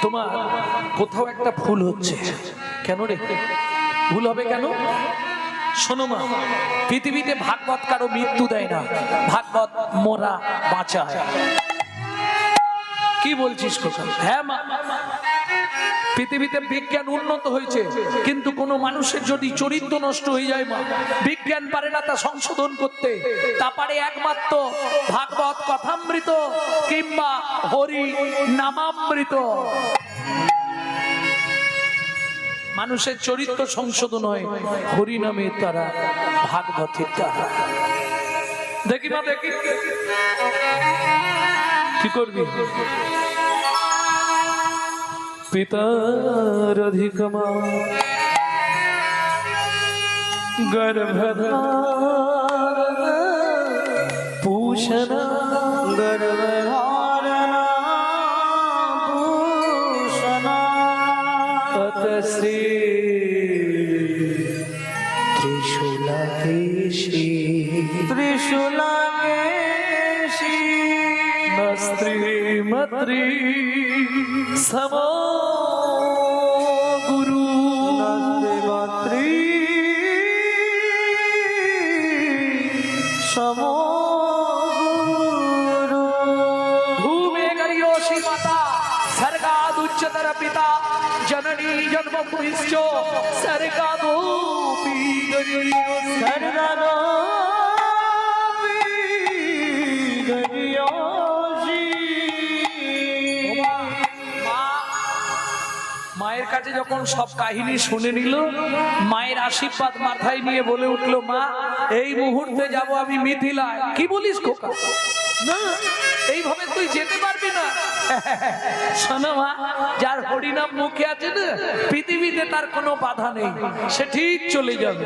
তোমার কোথাও একটা ভুল হচ্ছে। কেন রে ভুল হবে কেন? শোনো মা, পৃথিবীতে ভাগবত কারো মৃত্যু দেয় না, ভাগবত মোরা বাঁচায়। কি বলছিস কথা? হ্যাঁ মা, পৃথিবীতে বিজ্ঞান উন্নত হয়েছে, কিন্তু কোন মানুষের যদি চরিত্র নষ্ট হয়ে যায় মা, বিজ্ঞান পারে না তা সংশোধন করতে। তা পারে একমাত্র ভাগবত কথামৃত কিংবা হরি নামামৃত। মানুষের চরিত্র সংশোধন হয় হরি নামের দ্বারা, ভাগবতের দ্বারা। দেখি মা দেখি, কি করবি? পিতার অধিকমা গর্ভধারণ পুষণ গর্ভধারণ ভূষণ ততশ্রী ত্রিশূলকেশী ত্রিশূলকেশী স্ত্রীমত্রী সম গুরু স্ত্রীমত্রী সম গুরু ভূমে গরিয়সী মাতা স্বর্গাদুচ্চতর পিতা জননী জন্মভূমিশ্চ স্বর্গাদোপি গরিয়সী। মায়ের কাছে যখন সব কাহিনী শুনে নিল, মায়ের আশীর্বাদ মাথায় নিয়ে বলে উঠলো, মা এই মুহূর্তে যাব আমি মিথিলায়। কি বলিস খোকা? না, এইভাবে তুই যেতে পারবি না। শোনো মা, যার হরিনাম মুখে আছে না, পৃথিবীতে তার কোনো বাধা নেই, সে ঠিক চলে যাবে।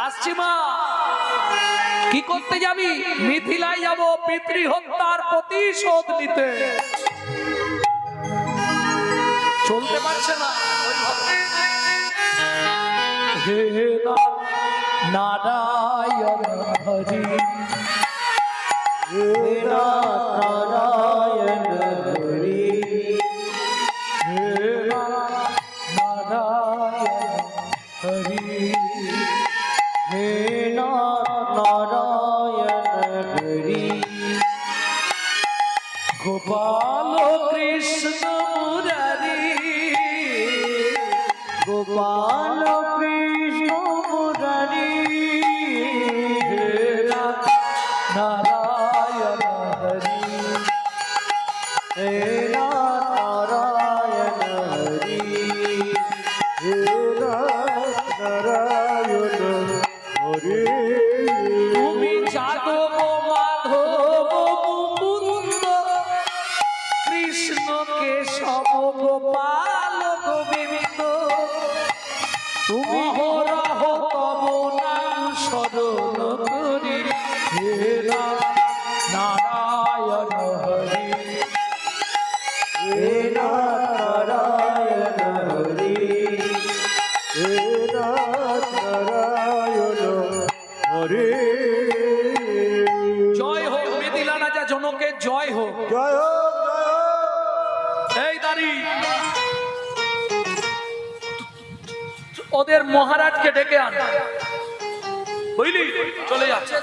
আসছি মা। কি করতে যাবি? মিথিলায় যাব পিতৃহত্যার প্রতিশোধ নিতে। চলতে পারছে না। হে নারায়ণ হরি, হে নারায়ণ হরি, হে নারায়ণ হরি, হে নারায়ণ হরি, গোপাল কৃষ্ণ মুরারি, গোপাল কৃষ্ণ মুরারি, হে নারায়ণ হরি, হে নারায়ণ হরি, হে নারায়ণ হরি। তুমি যাদব মাধব মুকুন্দ কৃষ্ণ কেশব গোপাল গোবিন্দ, তুমি অহরহ তব নাম স্মরণ করি। হে নারায়ণ হরি, হে নারায়ণ হরি, হে নারায়ণ হরি। জয় হোক মিথিলা রাজা জনকের, জয় হোক। জয় হোক, জয় হোক। এই দাঁড়ি, ওদের মহারাজকে ডেকে আন, বুঝলি? চলে যাচ্ছে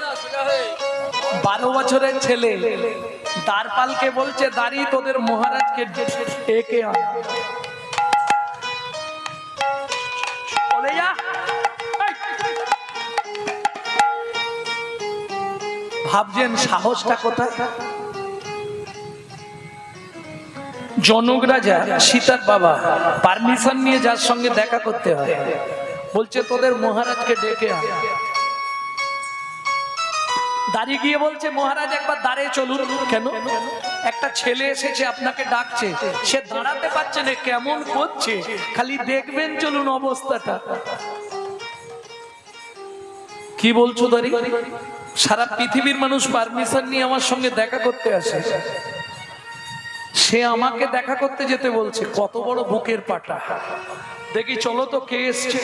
12 বছরের ছেলে দ্বারপালকে বলছে, দাঁড়ি তোদের মহারাজকে ডেকে আন। চলে যা। ভাবছেন সাহসটা কোথায়? জনক রাজা সীতার বাবা পারমিশন নিয়ে যার সঙ্গে দেখা করতে হয়, বলছে তোদের মহারাজকে ডেকে আন। দাঁড়িয়ে গিয়ে বলছে, মহারাজ একবার দাঁড়িয়ে চলুন। কেন? একটা ছেলে এসেছে আপনাকে ডাকছে, সে দাঁড়াতে পারছে না, কেমন করছে, খালি দেখবেন চলুন অবস্থাটা। কি বলছো দাঁড়ি? সারা পৃথিবীর মানুষ পারমিশন নিয়ে আমার সঙ্গে দেখা করতে আসে, সে আমাকে দেখা করতে যেতে বলছে, কত বড় বুকের পাটা। দেখি চলো তো কে এসছে।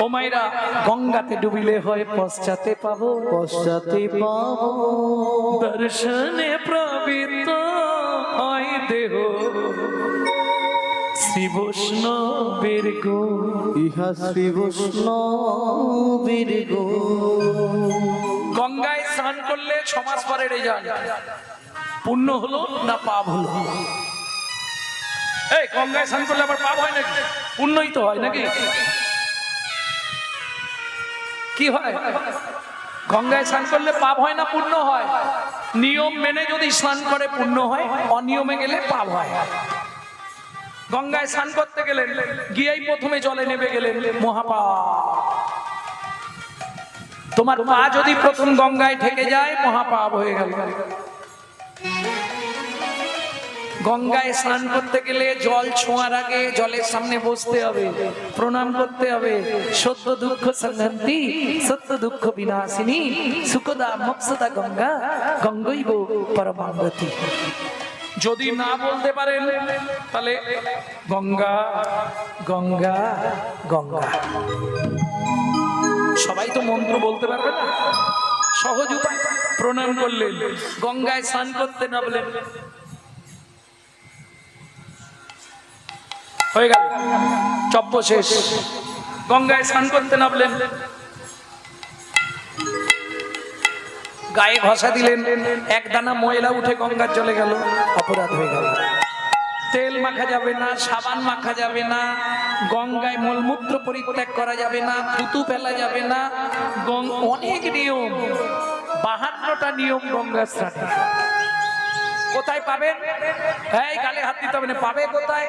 ও মাইরা, গঙ্গাতে ডুবিলে হয় পশ্চাতে পাবো, পশ্চাতে পাবো দর্শনে প্রবৃত্ত হয় দেহ। শ্রী বৈষ্ণবের গো, ইহা শ্রী বৈষ্ণবের গো। গঙ্গায় স্নান করলে 6 মাস পরে রেজাল্ট, পুণ্য হলো না পাপ হলো? এই গঙ্গায় স্নান করলে আবার পাপ হয় নাকি? পুণ্যই তো হয় নাকি? কি হয়? গঙ্গায় স্নান করলে পাপ হয় না পুণ্য হয়? নিয়ম মেনে যদি স্নান করে পুণ্য হয়, অনিয়মে গেলে পাপ হয়। গঙ্গায় স্নান করতে গেলেন, গিয়েই প্রথমে জলে নেমে গেলেন, মহাপাপ। তোমার পা যদি প্রথম গঙ্গায় ঠেকে যায়, মহাপাপ হয়ে গেল। গঙ্গায় স্নান করতে গেলে জল ছোঁয়ার আগে জলের সামনে বসতে হবে, প্রণাম করতে হবে। সত্য দুঃখ সংহন্তি, সত্য দুঃখ বিনাশিনী, সুখদা মোক্ষদা গঙ্গা, গঙ্গৈব পরমাগতি। যদি না বলতে পারেন তাহলে গঙ্গা গঙ্গা গঙ্গা। সবাই তো মন্ত্র বলতে পারবে না, সহজ উপায়। প্রণাম করলেন, গঙ্গায় স্নান করতে নামলেন, হয়ে গেল, চব্য শেষ। গঙ্গায় স্নান করতে নামলেন, গায়ে ঘষা দিলেন, এক দানা ময়লা উঠে গঙ্গার চলে গেল, অপরাধ হয়ে গেল। তেল মাখা যাবে না, সাবান মাখা যাবে না, গঙ্গায় মলমূত্র পরিত্যাগ করা যাবে না, থুতু ফেলা যাবে না, অনেক নিয়ম, 52টা নিয়ম গঙ্গা স্নানে। কোথায় পাবেন? এই গালে হাত দিতে হবে না। পাবে কোথায়?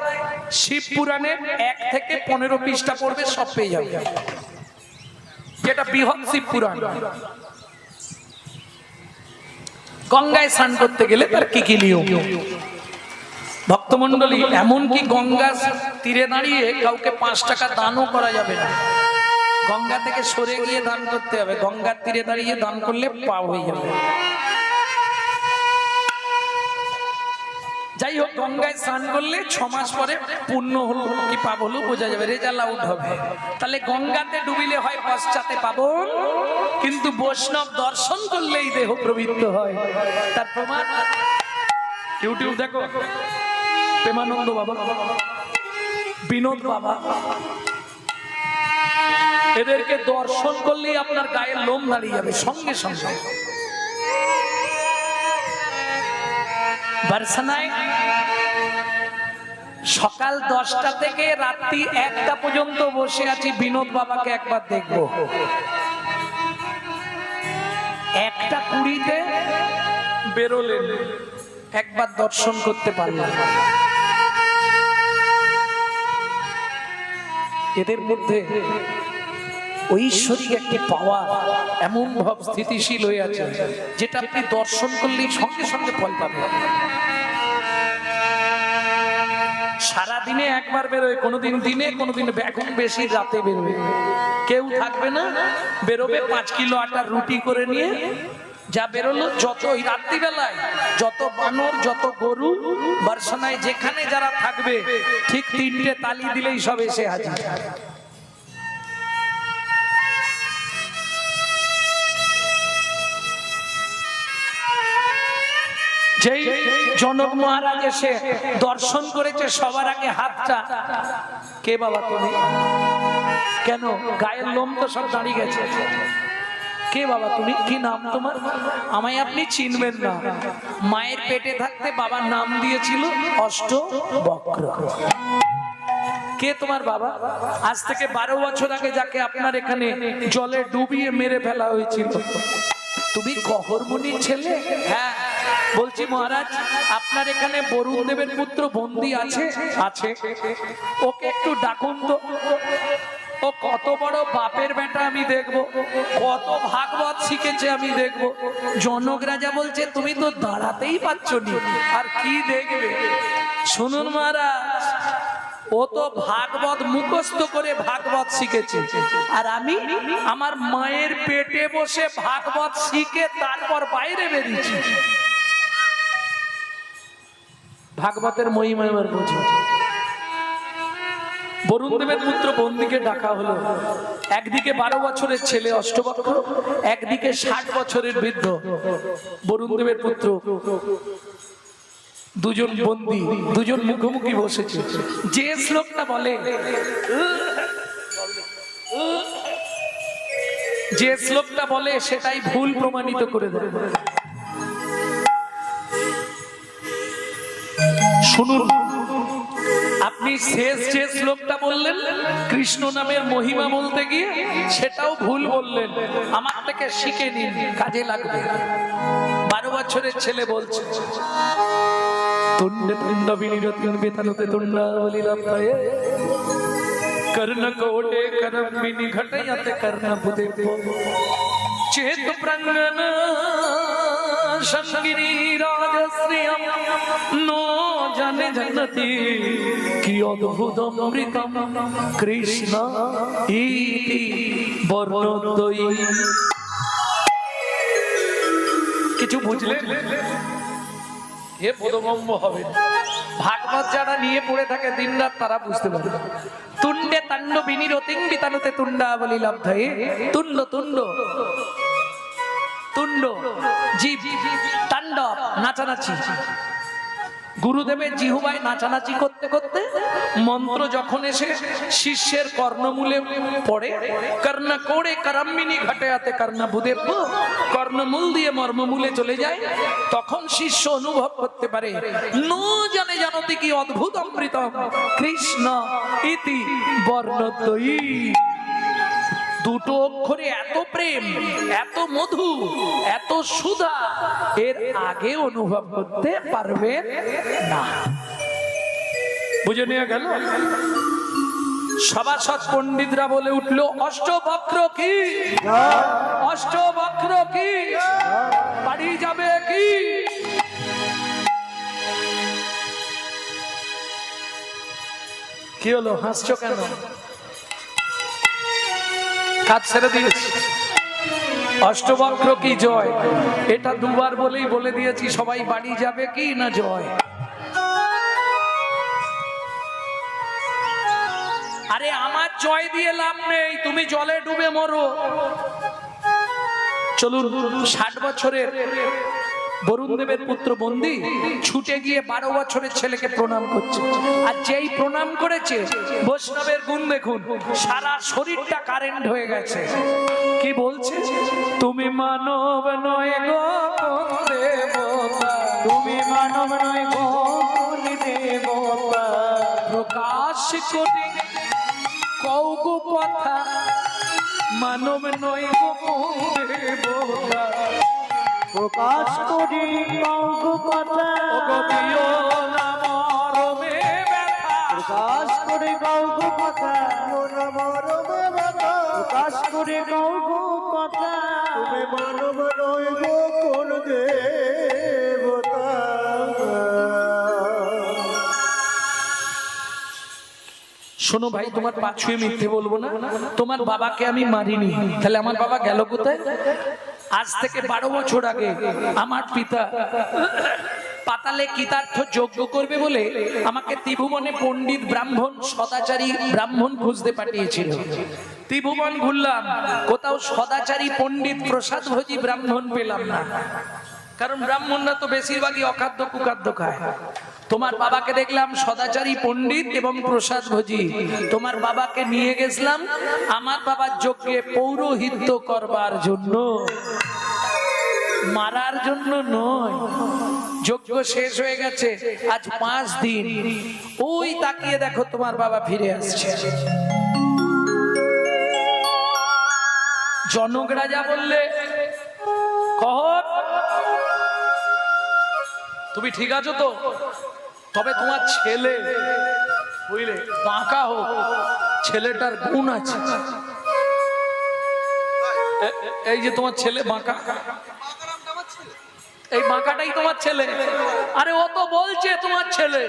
শিব পুরাণের 1 থেকে 15 পৃষ্ঠা পড়বে, সব পেয়ে যাবে, যেটা বৃহৎ শিব পুরাণ। গঙ্গায় স্নান করতে গেলে তার কি কি নিয়ম? ভক্তমন্ডলী, এমনকি গঙ্গা তীরে দাঁড়িয়ে কাউকে 5 টাকা দানও করা যাবে না। গঙ্গা থেকে সরে গিয়ে দান করতে হবে। গঙ্গার তীরে দাঁড়িয়ে দান করলে পাপ হয়ে যাবে। যাই হোক, গঙ্গায় স্নান করলে 6 মাস পরে পুণ্য হলো কি পাপ হলো বোঝা যাবে, রেজাল্ট আউট হবে। তাহলে গঙ্গাতে ডুবিলে হয় পশ্চাতে পাবন, কিন্তু বৈষ্ণব দর্শন করলেই দেহ প্রবৃত্ত হয়। তার প্রমাণ ইউটিউব দেখো, প্রেমানন্দ বাবা, বিনোদ বাবা, এদেরকে দর্শন করলেই আপনার গায়ের লোম দাঁড়িয়ে যাবে সঙ্গে সঙ্গে। বার্সানায় সকাল 10টা থেকে রাত্রি 1টা পর্যন্ত বসে আছি, বিনোদ বাবাকে একবার দেখব। 1:20 বেরোলেন, একবার দর্শন করতে পারলাম। এদের মধ্যে ঐশ্বরিক একটি পাওয়ার এমন ভাব স্থিতিশীল হয়ে আছে, যেটা আপনি দর্শন করলেই সঙ্গে সঙ্গে ফল পাবেন। সারাদিনে একবার বেরোয়, কোনোদিন দিনে, কোনোদিন এখন বেশি রাতে বেরোবে। কেউ থাকবে না, বেরোবে 5 কিলো আটার রুটি করে নিয়ে, যা বেরোলো, যত ওই রাত্রিবেলায় যত বানর, যত গরু, বার্সানায় যেখানে যারা থাকবে, ঠিক 3টে তালি দিলেই সব এসে হাজির। যেই জনক মহারাজ এসে দর্শন করেছে, সবার আগে হাতটা, কে বাবা তুমি? কেন? গায়ের লোম তো সব দাঁড়িয়ে গেছে। কে বাবা তুমি? কি নাম তোমার? আমায় আপনি চিনবেন না। মায়ের পেটে থাকতে বাবার নাম দিয়েছিল অষ্টবক্র। কে তোমার বাবা? আজ থেকে 12 বছর আগে যাকে আপনার এখানে জলে ডুবিয়ে মেরে ফেলা হয়েছিল, তুমি গহরমণির ছেলে? হ্যাঁ। বলছি মহারাজ, আপনার এখানে বরুণ দেবের পুত্র বন্দী আছে? আছে। ওকে একটু ডাকুন তো। ও কত বড় বাপের বেটা আমি দেখবো, কত ভাগবত শিখেছে আমি দেখবো। জনক রাজা বলছে তুমি তো দাঁড়াতেই পারছো নি, আর কি দেখবে? শুনুন মহারাজ, ও তো ভাগবত মুখস্থ করে ভাগবত শিখেছে, আর আমি আমার মায়ের পেটে বসে ভাগবত শিখে তারপর বাইরে বেরিয়েছি। ভাগবতের মহিমা এবার বুঝো। বরুণ দেবের পুত্র বন্দীকে ডাকা হলো। একদিকে 12 বছরের ছেলে অষ্টবক্র, একদিকে 60 বছরের বৃদ্ধ বরুণ দেবের পুত্র। দুজন বন্দী, দুজন মুখোমুখি বসেছে। যে শ্লোকটা বলে, যে শ্লোকটা বলে সেটাই ভুল প্রমাণিত করে দেবে। শুনুন, আপনি শেষ যে শ্লোকটা বললেন কৃষ্ণ নামের মহিমা বলতে গিয়ে, সেটাও ভুল বললেন। আমার থেকে শিখে নিন, কাজে লাগবে। 12 বছরের ছেলে বলছে, তুণ্ডে তুণ্ড বিনিরতিন বেতালতে তুণ্ডাবলি লব্ধয়ে কর্ণ কোটে করমিনি ঘটয়তে কর্ণ বুদে চেত প্রাঙ্গন সঙ্গিনী রাজশ্রিয়ম নো জানে জনতি কি অদ্ভুত অমৃতম কৃষ্ণ ইতি বর্ণদ্বয়ী। কিছু বুঝলেন? এ বোধগম্য হবে। ভাগবত যারা নিয়ে পড়ে থাকে দিনরাত তারা বুঝতে পারে। তুণ্ডে তাণ্ড বিনিরতিং বিতানুতে তুণ্ডাবলি লব্ধয়ে, তুণ্ড তুণ্ড তুণ্ড জীব, তাণ্ডব নাচানাচি। গুরুদেবের জিহুবায় নাচানাচি করতে করতে মন্ত্র যখন এসে শিষ্যের কর্ণমূলে পড়ে, কর্ণ কোড়ে করম্মিনী ঘটয়াতে কর্ণ বুদেব, কর্ণমূল দিয়ে মর্মমূলে চলে যায়, তখন শিষ্য অনুভব করতে পারে নো জানে জানতি কি অদ্ভুত অমৃতম কৃষ্ণ ইতি বর্ণদ্বয়ী। দুটো অক্ষরে এত প্রেম, এত মধু, এত সুধা, এর আগে অনুভব করতে পারবে না। বুঝে নিয়ে গেল? সভাসদ পণ্ডিতরা বলে উঠল, অষ্টবক্র কি? অষ্টবক্র কি? বাড়ি যাবে কি? কি হলো, হাসছো কেন? কাজ ছেড়ে দিয়েছি। অষ্টবক্র কি জয়, এটা দুবার বলেই বলে দিয়েছি। সবাই বাড়ি যাবে কি না জয়? আরে আমার জয় দিয়ে লাভ নেই, তুমি জলে ডুবে মরো। চলুন, 60 বছরের বরুণ দেবের পুত্র বন্দী ছুটে গিয়ে 12 বছরের ছেলেকে প্রণাম করছে। আর যেই প্রণাম করেছে, বৈষ্ণবের গুণ দেখুন, সারা শরীরটা কারেন্ট হয়ে গেছে। কি বলছে? তুমি মানব নয় গো কোন দেবতা, তুমি মানব নয় গো কোন দেবতা, প্রকাশ করে কও গো কথা, মানব নয় গো কোন দেবতা, প্রকাশ করি কঙ্ক কথা, প্রকাশ করে কঙ্ক কথা, প্রকাশ করে কঙ্ক কথা, তুমি মানব নয় গো কোন দেবতা। শোনো ভাই, তোমার পা ছুঁয়ে মিথ্যে বলবো না। তোমার বাবাকে আমি মারিনি, তাহলে আমার বাবা গেল কোথায়? আজ থেকে 12 বছর আগে আমার পিতা পাতালে কৃতার্থ যজ্ঞ করবে বলে আমাকে ত্রিভুবনে পণ্ডিত ব্রাহ্মণ সদাচারী ব্রাহ্মণ খুঁজতে পাঠিয়েছিল। ত্রিভুবন ঘুরলাম, কোথাও সদাচারী পণ্ডিত প্রসাদভোজী ব্রাহ্মণ পেলাম না। কারণ ব্রাহ্মণরা তো বেশিরভাগই অখাদ্য কুখাদ্য খায়। তোমার বাবাকে দেখলাম সদাচারী পণ্ডিত এবং প্রসাদভোজী। তোমার বাবাকে নিয়ে গেছিলাম আমার বাবার যজ্ঞে পৌরোহিত্য করবার জন্য, মারার জন্য নয়। যজ্ঞ শেষ হয়ে গেছে আজ 5 দিন। ওই তাকিয়ে দেখো তোমার বাবা ফিরে আসছে। জনক রাজা বললে, কহর তুমি ঠিক আছো তো? তবে তোমার ছেলে বুঝলে বাঁকা হোক, ছেলেটার গুণ আছে। এই যে তোমার ছেলে বাঁকা, এই বাঁকাটাই তোমার ছেলে। আরে ও তো বলছে তোমার ছেলে।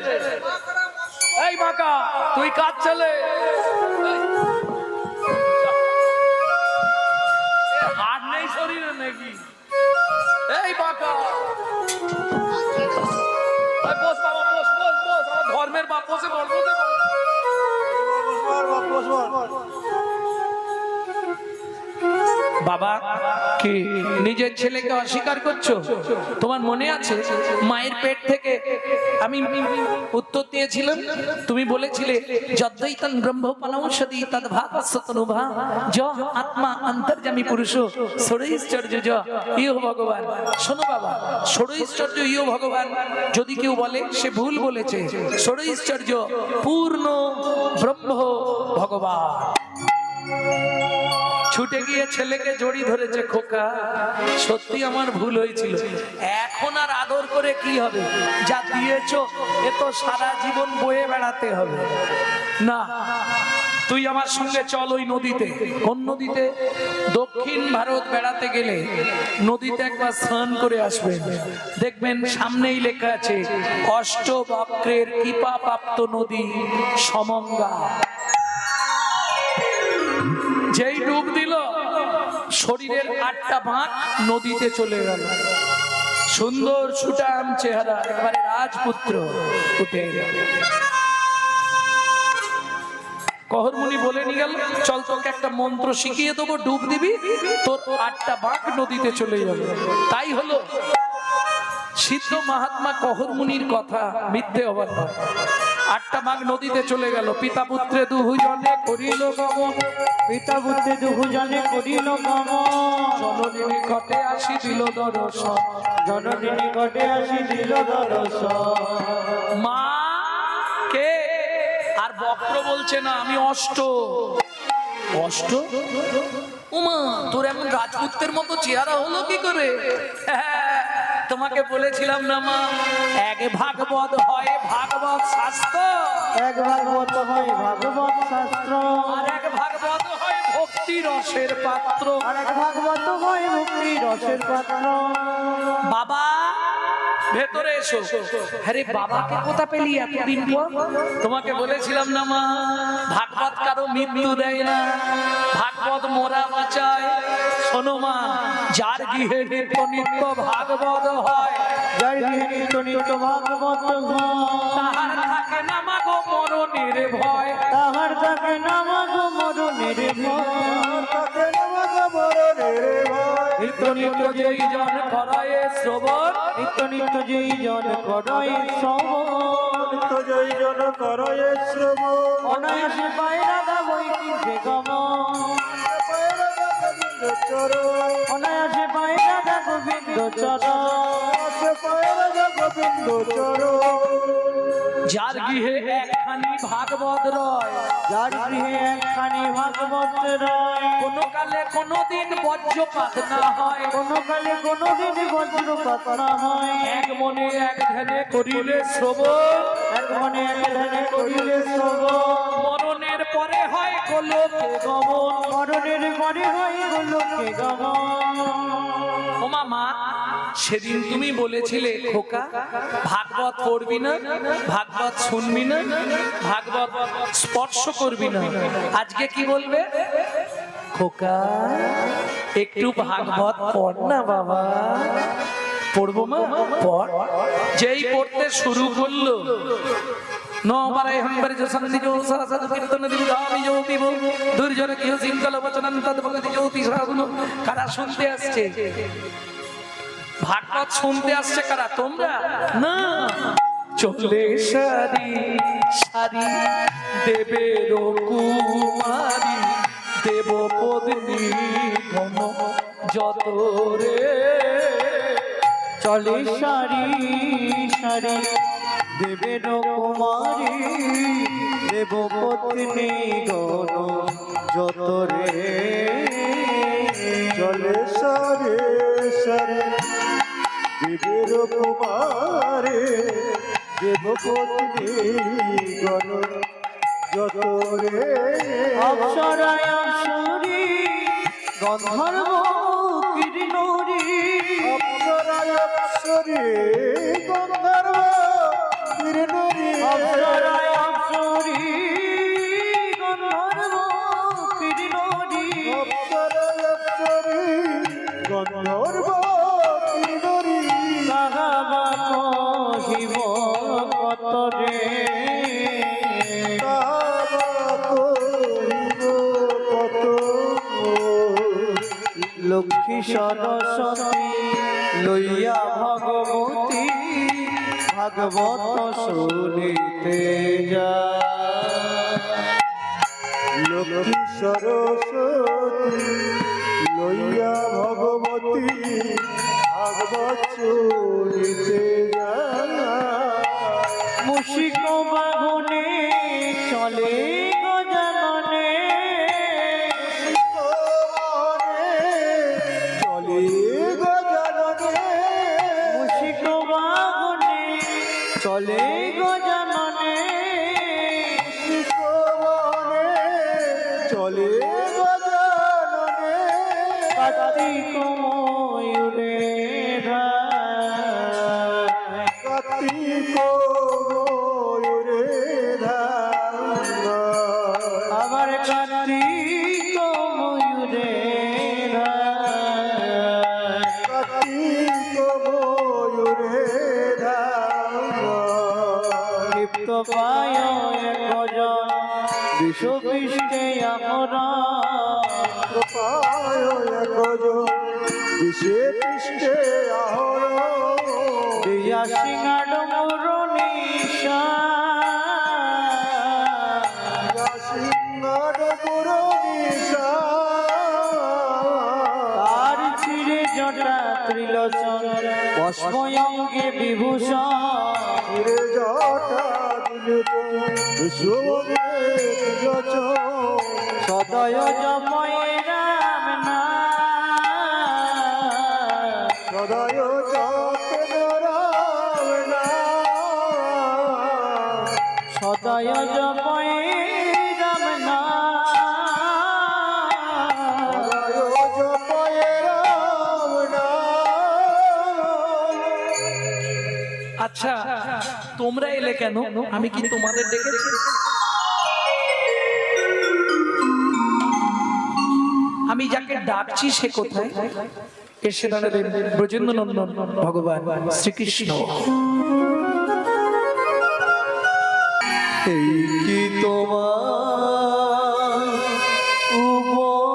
এই বাঁকা, তুই কার ছেলে? হাড় নেই শরীরে নাকি? এই বাঁকা, বস বাবা, বস বস বস, আমার ধর্মের বাপ, বসে বল, বসে বল। বাবা কি নিজের ছেলেকে অস্বীকার করছো? তোমার মনে আছে মায়ের পেট থেকে আমি উত্তর দিয়েছিলাম, তুমি বলেছিলে যদ্দৈতন ব্রহ্মপনৌষধি তদ্ভাগস্বতনুভা য আত্মা অন্তর্যামী পুরুষ ষড়ৈশ্চর্য য ইহ ভগবান। শোনো বাবা, ষড়ৈশ্চর্য ইহ ভগবান যদি কেউ বলে সে ভুল বলেছে। ষড়ৈশ্চর্য পূর্ণ ব্রহ্ম ভগবান। ছুটে গিয়ে ছেলেকে জড়ি ধরেছে, খোকা সত্যি আমার ভুল হয়েছিল, এখন আর আদর করে কি হবে, যা দিয়েছো এ তো সারা জীবন বয়ে বেড়াতে হবে না। তুই আমার সঙ্গে চল ওই নদীতে। কোন নদীতে? দক্ষিণ ভারত বেড়াতে গেলে নদীতে একবার স্নান করে আসবেন, দেখবেন সামনেই লেখা আছে অষ্টবক্রের কৃপা প্রাপ্ত নদী সমঙ্গা। যেই ডুব দিল শরীরের 8টা ভাগ নদীতে চলে গেল। সুন্দর সুঠাম চেহারা, একবারে রাজপুত্র উঠে গেল। কহরমুনি বলে নিয়ে গেল, চল তোকে একটা মন্ত্র শিখিয়ে দেবো, ডুব দিবি, তোর 8টা ভাগ নদীতে চলে যাবে। তাই হলো। সিদ্ধ মহাত্মা কহরমুনির কথা মিথ্যে হবার নয়। 8টা ভাগ নদীতে চলে গেল। পিতা পুত্রে দুজনে করিল গমন, পিতা পুত্রে দুজনে করিল গমন। জননী নিকটে আসি দিল দর্শন, জননী নিকটে আসি দিল দর্শন। মা কে? আর বক্র বলছে না আমি অষ্ট। অষ্ট? উমা, তোর এমন রাজপুত্রের মতো চেহারা হলো কি করে? তোমাকে বলেছিলাম না মা, এক ভাগবত হয় ভাগবত শাস্ত্র, এক ভাগবত হয় ভাগবত শাস্ত্র, আর এক ভাগবত হয় ভক্তি রসের পাত্র। আর এক ভাগবত হয় ভক্তি রসের পাত্র। বাবা ভেতরে এসো। আরে বাবাকে কোথা পেলি এতদিন পর? তোমাকে বলেছিলাম না মা, ভাগবত কারো মৃত্যু দেয় না, ভাগবত মোরা বাঁচায়। শোনো মা, যার গৃহে নিত্য নিত্য ভাগবত হয়, যার গৃহে নিত্য নিত্য ভাগবত হয়, তাহার থাকে না মাগো মরণের ভয়। তাহার থাকে না মাগো মরণের ভয়, থাকে না মাগো মরণের ভয়। নিত্য নিত্য যেই জন করায় শ্রবণ, নিত্য নিত্য যেই জন করয় শ্রবণ, নিত্য যেই জন করয় শ্রবণ, অনায়াসে পায় রাধা বৈকুণ্ঠে গমন, অনায়াসে পায় রাধা গোবিন্দ চরণ। যার গৃহে একখানি ভাগবত রয়, যার গৃহে একখানি ভাগবত রয়, কোনো কালে কোনো দিন বজ্রপাত না হয়, কোনো কালে কোনো দিন বজ্রপাত না হয়। এক মনে এক ধ্যানে করিলে শ্রবণ, এক মনে এক ধ্যানে করিলে শ্রবণ, মরণের পরে হয় গোলকে গমন। মরণের পরে হয় গোলকে গমন। ও মা, সেদিন তুমি বলেছিলে খোকা ভাগবত পড়বি না, ভাগবত শুনবি না, ভাগবত স্পর্শ করবি না। আজকে কি বলবে? খোকা একটু ভাগবত পড় না বাবা। পড়বো মা, পড়। যেই পড়তে শুরু করলো, নবারে হম্বরে যে সন্ধি जो সাসাদ কীর্তন দিবি जो পিব দুর্জন কি সিংকল বচনন তদ ভগতি জ্যোতি সাগুন। কারা শুনতে আসছে? ভাগবত শুনতে আসছে কারা? তোমরা না। চলে সারি সারি দেবের কুমারী, দেব পত্নী ঘন যত রে। চলে সারি সারি দেবের কুমারী, দেব পত্নী গণ যত রে। চলে সারি সারি দেবের কুমারী, দেব পত্নী গণ যত রে। অপ্সরায় অপ্সরী গন্ধর্ব কিরণরী, অপ্সরায় অপ্সরী গন্ধর্ব কিরণরী, অপ্সরায় অপ্সরী গন্ধর্ব কিরণরী, অপ্সরায় অপ্সরী গন্ধর্ব কিরণরী। কাহাবা কহিব কত রে, কাহাবা কহিব কত। লক্ষ্মী সরস্বতী লইয়া ভগবতী ভাগবত শুনিতে যায়। লক্ষ্মী সরস্বতী লইয়া ভগবতী ভাগবত শুনিতে যায়। মুশিক বাহনে চলে গজাননে চলে গজাননে মুশিক বাহনে চলে গজাননে চলে গজাননে কার্তিক ময়ূরে ধায়। কার্তিক ময়ূরে ধান আমার কার্তিক ময়ূরে ধায়। কার্তিক ময়ূরে ধান ক্ষিপ্ত পায় একজন বিশ্বপৃষ্ঠে আমরা কৃপায় একজন বিশে পৃষ্ঠে আহর দিয়া সিংহাড মুরনিশা সিংহর পুরনিশা তার চিরে জটা ত্রিলোচন ভস্ময়ঙ্গে বিভূষণ চিরে জটা দিল বিশ্বভূমে রচন সদয় জপয় রাম নাম সদয় জপে রাম নাম সদয় জপয় রাম নাম সদয় জপে রাম নাম। আচ্ছা তোমরা এলে কেন? আমি কি তোমাদের ডেকেছি? আমি যাকে ডাকছি সে কোথায়? এসে দাঁড়ালেন ব্রজেন্দ্র নন্দন ভগবান শ্রীকৃষ্ণ। এই কি তোমার উপহার,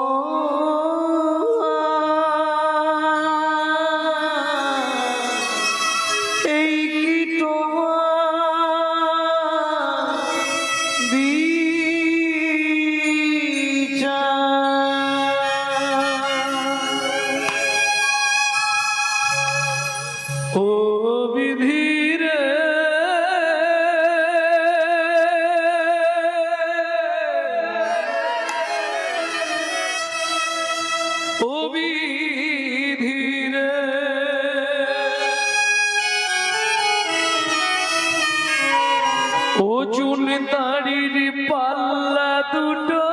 এই কি তোমার বিচার। ও বিধিরে ও বিধিরে ও চুল দাড়ির পাল্লা দুটো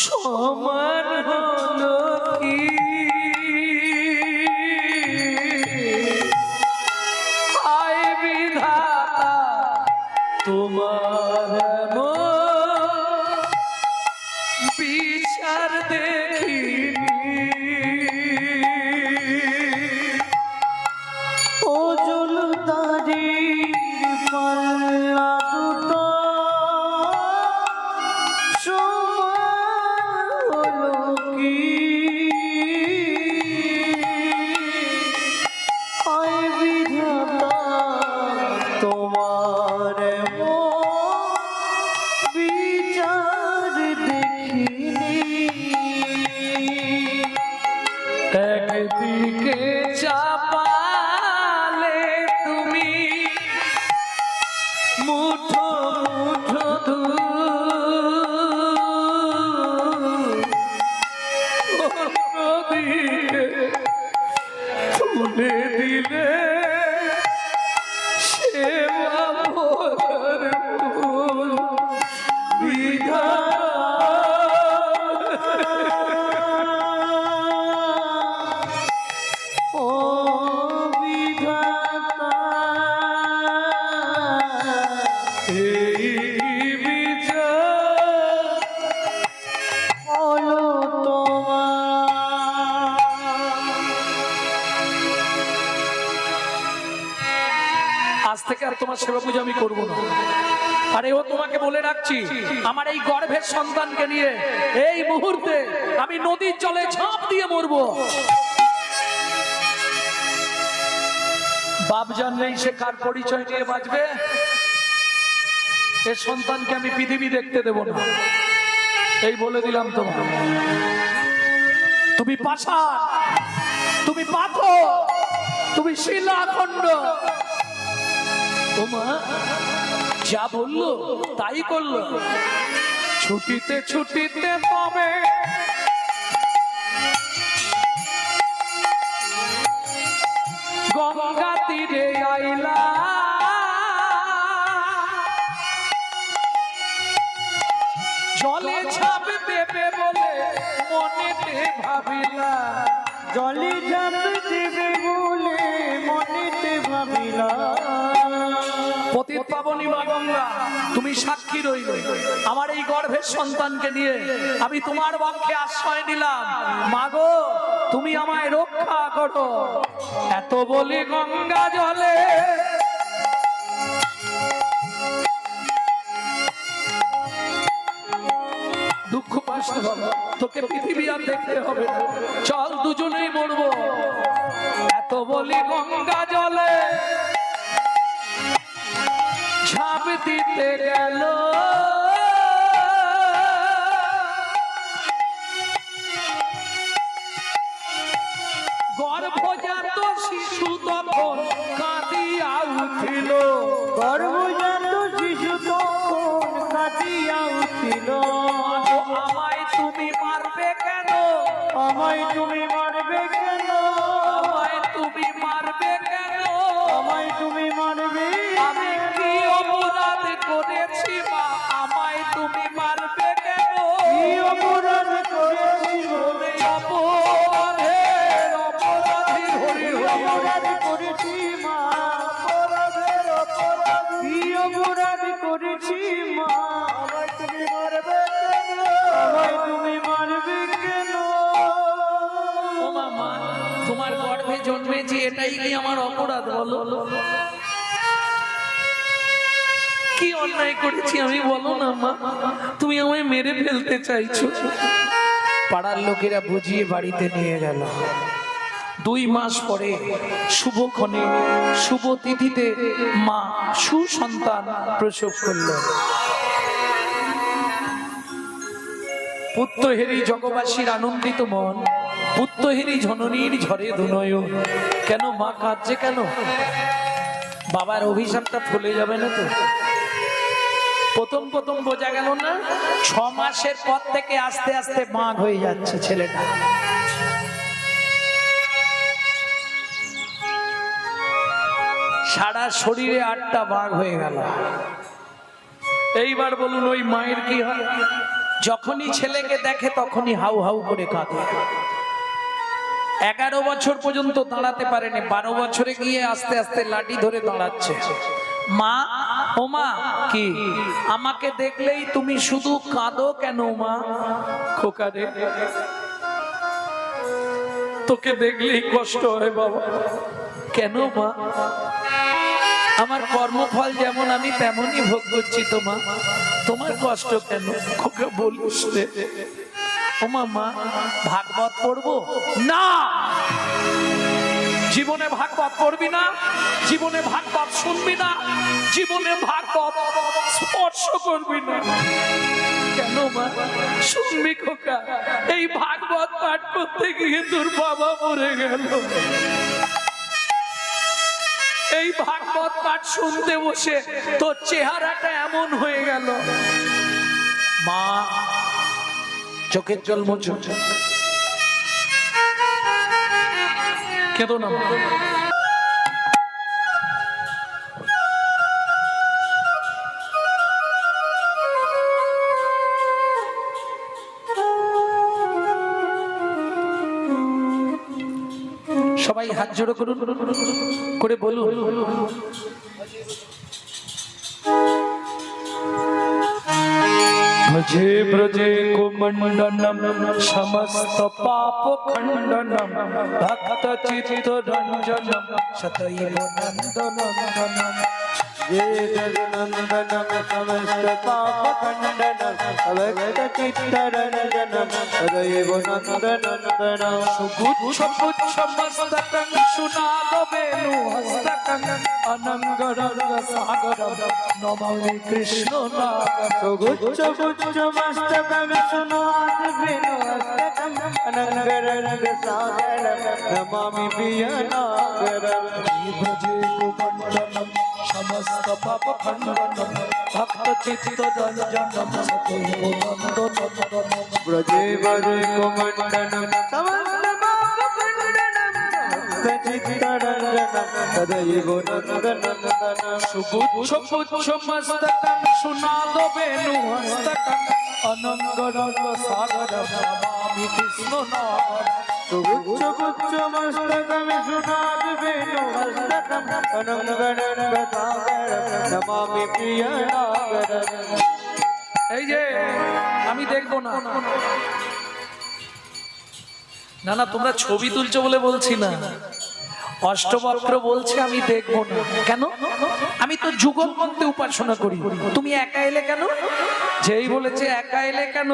সমান হলো কি? হায় বিধাতা তোমার এমন বিচার দেখিনি। ও জলদারির পাল্লা দুটো সমান হলো কি? হায় বিধাতা তোমার এমন আজ থেকে আর তোমার সেবা পূজা আমি করবো না। আরে ও তোমাকে বলে রাখছি, আমার এই গর্ভের সন্তানকে নিয়ে এই মুহূর্তে আমি নদীর জলে ঝাঁপ দিয়ে মরবো। বাপ জানলেই সে কার পরিচয় নিয়ে বাঁচবে। এ সন্তানকে আমি পৃথিবী দেখতে দেব না, এই বলে দিলাম তোমার। তুমি পাষাণ, তুমি পাথর, তুমি শিলাখণ্ড। ও মা যা বললো তাই করলো। ছুটিতে ছুটিতে তবে গঙ্গা তীরে আইলা, জলে ঝাঁপ দেবে বলে মনেতে ভাবিলা। জলে ঝাঁপ দেবে বলে মনেতে ভাবিলা। পতিত পাবনী মা গঙ্গা, তুমি সাক্ষী রইলে আমার এই গর্ভের সন্তানকে নিয়ে আমি তোমার বক্ষে আশ্রয় নিলাম। মাগো তুমি আমায় রক্ষা করো। এত বলি গঙ্গা জলে দুঃখ পাস না বাবা, তোকে পৃথিবী আর দেখতে হবে না, চল দুজনেই মরবো। এত বলি গঙ্গা জলে ঝাঁপ দিতে গেল, গর্ভজাত শিশু তখন কাঁদিয়া উঠিল। গর্ভজাত শিশু তখন কাঁদিয়া উঠিল। আমায় তুমি মারবে কেন? আমায় তুমি মারবে কেন? আমায় তুমি মারবে কেন? আমায় তুমি মারবে? আমি কি অপরাধ করেছি মা? আমায় তুমি মারবে কেন? কি অপরাধ করেছি বলে? অপরাধের অপরাধী হরি অপরাধ করেছি মা। অপরাধের অপরাধী কি অপরাধ করেছি মা? আমায় তুমি মারবে কেন? আমায় তুমি মারবে কেন? ও মামা, তোমার গর্ভে জন্মেছি এটাই কি আমার অপরাধ বলো? কি অন্যায় করেছি আমি বলো না মা? তুমি আমায় মেরে ফেলতে চাইছো। পাড়ার লোকেরা বুঝিয়ে বাড়িতে নিয়ে গেল। 2 মাস পরে শুভক্ষণে শুভ তিথিতে মা সুসন্তান প্রসব করলেন। পুত্রহেরি জগবাসীর আনন্দিত মন, পুত্রহেরি জননীর ঝরে ধুনয়ন। কেন মা কাঁদছে কেন? বাবার অভিশাপটা ফলে যাবে না তো? প্রথম প্রথম বোঝা গেল না, 6 মাসের পর থেকে আস্তে আস্তে বাঘ হয়ে যাচ্ছে ছেলেটা। সারা শরীরে 8টা বাঘ হয়ে গেল। এইবার বলুন ওই মায়ের কি হয়? যখনই ছেলেকে দেখে তখনই হাউ হাউ করে কাঁদে। 11 বছর পর্যন্ত দাঁড়াতে পারেনি, 12 বছরে গিয়ে আস্তে আস্তে লাঠি ধরে দাঁড়াচ্ছে। মা, ও মা, কি আমাকে দেখলেই তুমি শুধু কাঁদো কেন মা? খোকা রে, তোকে দেখলেই কষ্ট হয় বাবা। কেন মা? আমার কর্মফল যেমন আমি তেমনই ভোগ করছি তো মা, তোমার কষ্ট কেন? খোকা বলিস রে। ও মা, ভাগবত পড়বো না? জীবনে ভাগবত পড়বি না, জীবনে ভাগবত শুনবি না, জীবনে ভাগবত স্পর্শ করবি না। কেন মা? শুনবি খোকা, এই ভাগবত পাঠ করতে গিয়ে তোর বাবা মরে গেল। এই ভাগবত পাঠ শুনতে বসে তোর চেহারাটা এমন হয়ে গেল। মা, চোখের জল মুছো, কেঁদো না মা। সবাই হাত জোড়ো করুন, করে বলুন, ভজে ব্রজে কুমণ্ডনম সমস্ত পাপ খণ্ডনম ভক্ত চিত্ত রঞ্জনম সতৈব নন্দনন্দনম ये जगनंदनम समस्त पाप खंडनम अभक्त चित्तरंजनम सदैव नंदनंदनम গুচ্ছ গুচ্ছ মস্তকং সুনাদ বেনু হস্তকং অনঙ্গরঙ্গ সাগরম নমামি কৃষ্ণ নাগম। सुगुच्छ गुच्छ मस्तकम सुनाद वेणु हस्तकम अनंगरंग सागरम नमामि प्रियनागरम ব্রজে গোমণ্ডলম সমস্ত পাপ খণ্ডনম ভক্ত চিত্ত রঞ্জনম সতৈব নন্দনন্দনম। ब्रजे ब्रजे कुमंडनम समस्त पाप खंडनम चित्तरंजनम सदैव नंदनंदनम সুগুচ্ছ গুচ্ছ মস্তকং সুনাদ বেনু হস্তকং অনঙ্গরঙ্গ সাগরম নমামি কৃষ্ণ নাগম। सुगुच्छ गुच्छ मस्तकम सुनाद वेणु हस्तकम अनंगरंग सागरम नमामि प्रियनागरम এই যে আমি দেখবো না, না না তোমরা ছবি তুলছো বলে বলছি না, অষ্টবক্র বলছে আমি দেখবো না। কেন? আমি তো যুগল মন্ত্রে উপাসনা করি, তুমি একা এলে কেন? যেই বলেছে একা এলে কেন,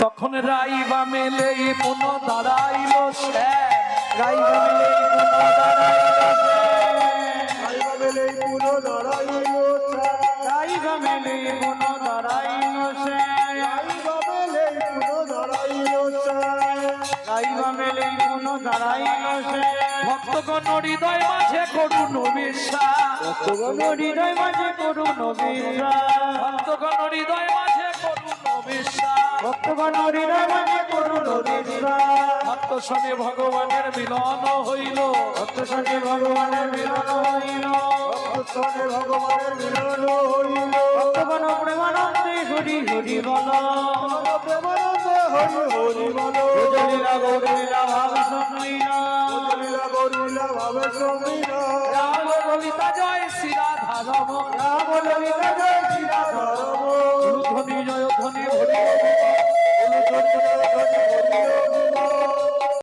তখন রাইবা মেলে পুন দাঁড়াইল শ্যাম। রাইবা মেলে পুন দাঁড়াইল রাইবা মেলে পুন দাঁড়াইল রাইবা মেলে পুন দাঁড়াইল ভক্তগণ হৃদয় মাঝে করুণ বিশ্বাস, ভক্তগণ হৃদয় মাঝে করুণ বিশ্বাস ভক্তগণ হৃদয় মাঝে করুণ বিশ্বাস। ভক্তগণ হৃদয় মাঝে করুণ বিশ্বাস ভক্ত সঙ্গে ভগবানের মিলন হইল, ভক্ত সঙ্গে ভগবানের মিলন হইল ভক্তগণ প্রেমানন্দে হরি হরি বল লীলা গৌরলীলা ভাব সন্মিলা রাম ললিতা জয় শ্রী রাধা রম, রাম ললিতা জয় শ্রী রাধা রম ধ্বনি জয় ধ্বনি হরি ধ্বনি জয় ধ্বনি হরি